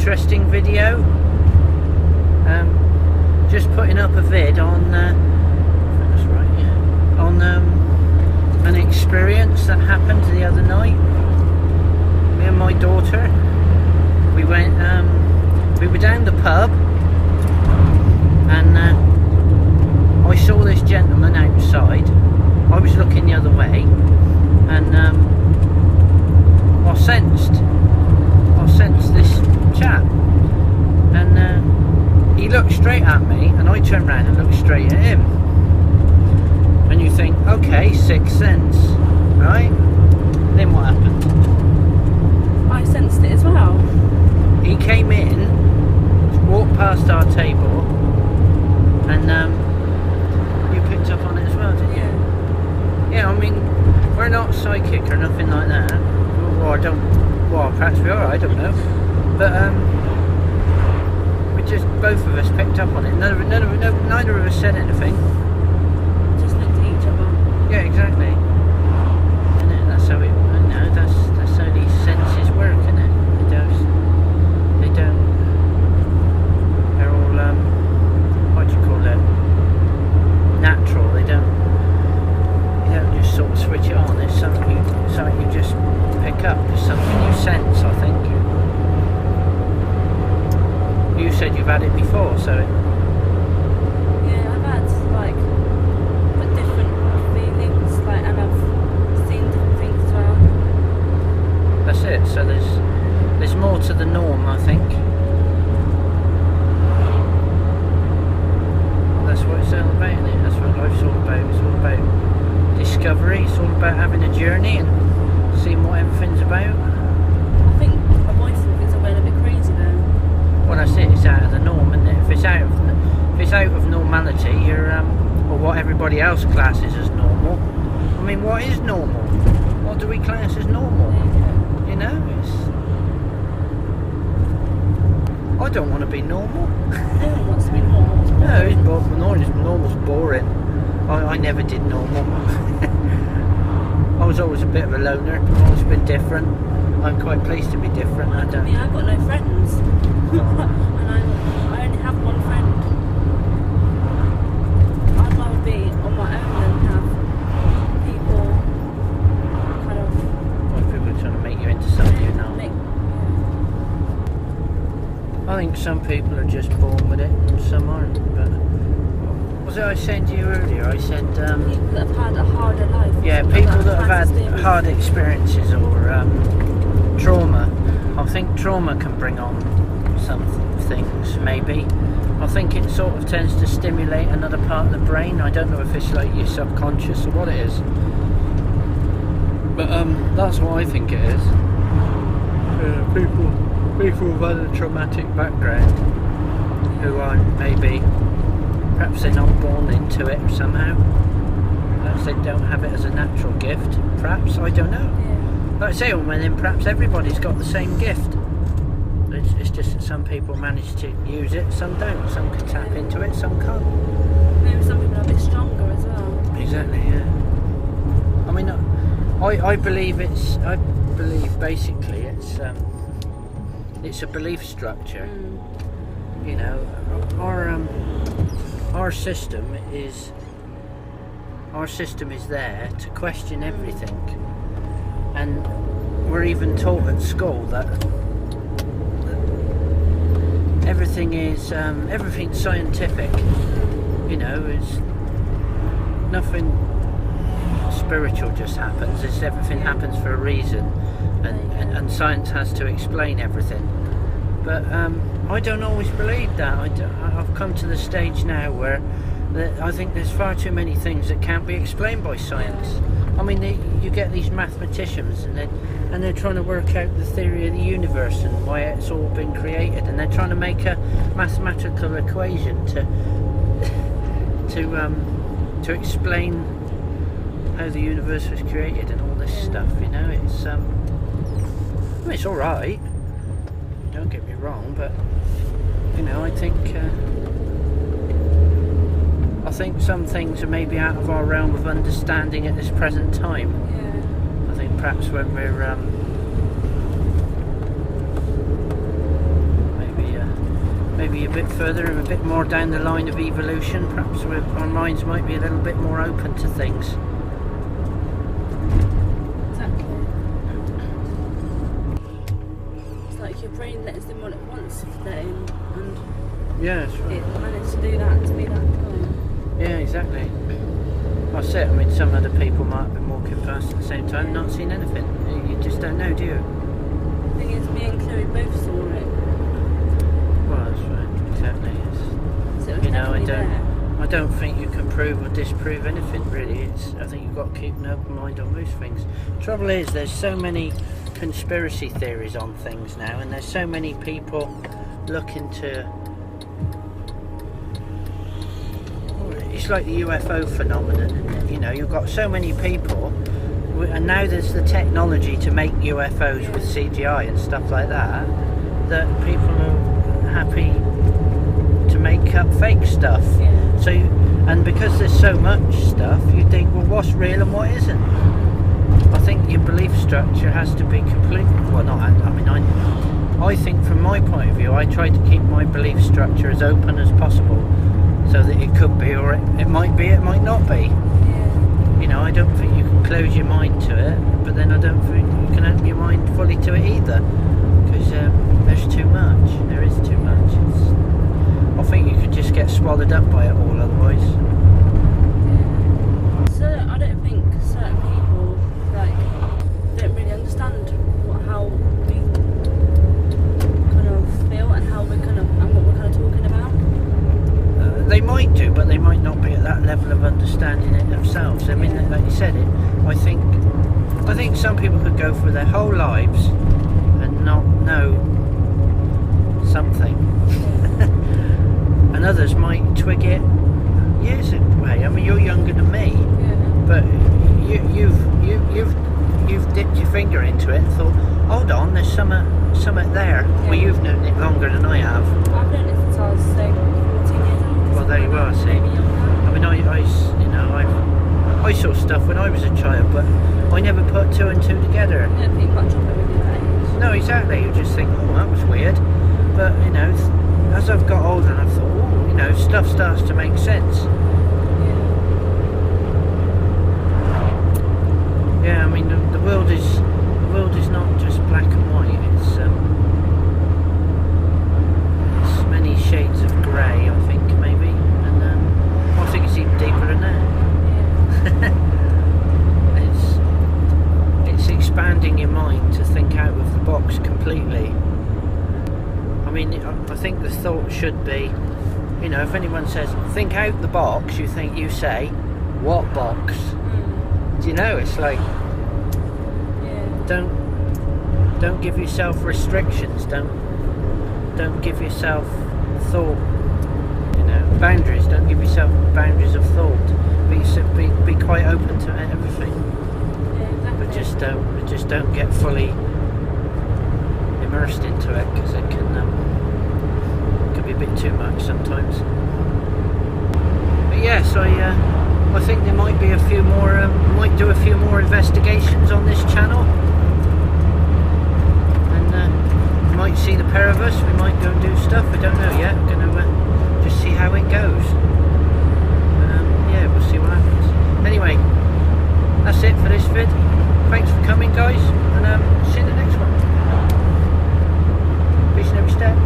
interesting video. Just putting up a vid on that's right, yeah, on an experience that happened the other night. Me and my daughter, we went we were down the pub, and I saw this gentleman outside. I was looking the other way, and I sensed this chap, and he looked straight at me, and I turned around and looked straight at him. And you think, okay, sixth sense, right? Then what happened? I sensed it as well. He came in, walked past our table, and you picked up on it as well, didn't you? Yeah, I mean, we're not psychic or nothing like that. Well, perhaps we are, I don't know. But we just, both of us picked up on it. Neither of us said anything. Just looked at each other. Yeah, exactly. Isn't it? That's how it. That's how these senses work, isn't it? They don't. They're all what do you call it? Natural. They don't just sort of switch it on. It's something you just pick up. It's something you sense, I think. You said you've had it before, so. Yeah, I've had but different feelings, and I've seen different things as well. That's it. So there's more to the norm, I think. That's what it's all about, isn't it? That's what life's all about. It's all about discovery. It's all about having a journey and seeing what everything's about. I think my boyfriend thinks I'm going a bit crazy though. Well, that's it. It's out of the norm, isn't it? If it's out of normality, you're or what everybody else classes as normal. I mean, what is normal? What do we class as normal? You know, I don't want to be normal. No one wants to be normal. No, normal's boring. I never did normal. I was always a bit of a loner. I've always been different. I'm quite pleased to be different. I've got no friends. And I only have one friend. I'd rather be on my own than have people kind of... Well, people are trying to make you into something you're not. I think some people are just born with it and some aren't. But was it I said to you earlier? I said... people that have had a harder life. Yeah, people that have had hard experiences or trauma. I think trauma can bring on some things, maybe. I think it sort of tends to stimulate another part of the brain. I don't know if it's like your subconscious or what it is. But that's what I think it is. People who've had a traumatic background who aren't perhaps they're not born into it somehow. Perhaps they don't have it as a natural gift. Perhaps, I don't know. Yeah. Like I say, well, then perhaps everybody's got the same gift. It's just that some people manage to use it, some don't. Some can tap into it, some can't. Maybe some people are a bit stronger as well. Exactly, yeah. I mean, I believe basically it's a belief structure. You know, our system is there to question everything, and we're even taught at school that everything's scientific. You know, it's nothing spiritual just happens. Everything happens for a reason, and science has to explain everything. But I don't always believe that. I've come to the stage now where I think there's far too many things that can't be explained by science. I mean, you get these mathematicians and they're trying to work out the theory of the universe and why it's all been created, and they're trying to make a mathematical equation to explain how the universe was created and all this stuff. You know, it's all right. Don't get me wrong, but you know, I think some things are maybe out of our realm of understanding at this present time. Yeah. I think perhaps when we're bit further and a bit more down the line of evolution, perhaps our minds might be a little bit more open to things. Exactly. It's like your brain lets in what it wants to let in, and Yeah, that's right. it managed to do that to be that calm. Yeah, exactly. That's it. I mean, some other people might have been walking past at the same time, not seen anything. You just don't know, do you? The thing is, me and Chloe both saw it. Well, that's right. Exactly. So it was You know, definitely I don't think you can prove or disprove anything really. I think you've got to keep an open mind on most things. Trouble is, there's so many conspiracy theories on things now, and there's so many people looking to. It's like the UFO phenomenon. You know, you've got so many people, and now there's the technology to make UFOs with CGI and stuff like that. That people are happy to make up fake stuff. Yeah. So, and because there's so much stuff, you think, well, what's real and what isn't? I think your belief structure has to be complete. Well, not. I mean, I think from my point of view, I try to keep my belief structure as open as possible, so that it could be, or it might be, it might not be. Yeah. You know, I don't think you can close your mind to it, but then I don't think you can open your mind fully to it either, because there's too much. There is too much. I think you could just get swallowed up by it all otherwise. So I don't think certain people don't really understand how we kind of feel and how and what we're kind of talking about. They might do, but they might not be at that level of understanding it themselves. I mean, like you said, I think some people could go through their whole lives and not know something. And others might twig it years away. I mean, you're younger than me, but you've dipped your finger into it and thought, hold on, there's something there. Yeah. Well, you've known it longer than I have. I've known it since I was 14 years old. Well, there you are. See, Maybe younger. I mean, I saw stuff when I was a child, but I never put two and two together. I don't think much of it really that age. No, exactly. You just think, oh, that was weird. But you know, as I've got older, I thought, oh, you know, stuff starts to make sense. Yeah, I mean, the world is not just black and white. It's many shades of grey, I think, maybe, and I think it's even deeper than that. It's expanding your mind to think out of the box completely. I mean, I think the thought should be, you know, if anyone says think out the box, you say, what box? Do you know? It's like, don't give yourself restrictions. Don't give yourself thought. You know, boundaries. Don't give yourself boundaries of thought. Be quite open to everything. But just don't get fully immersed into it, because it can be a bit too much sometimes. But yes, I think there might be a few more. Might do a few more investigations on this channel, and you might see the pair of us. We might go and do stuff. We don't know yet. We're gonna just see how it goes. Yeah, we'll see what happens. Anyway, that's it for this vid. Thanks for coming, guys, and see you in the next one. Peace in every step.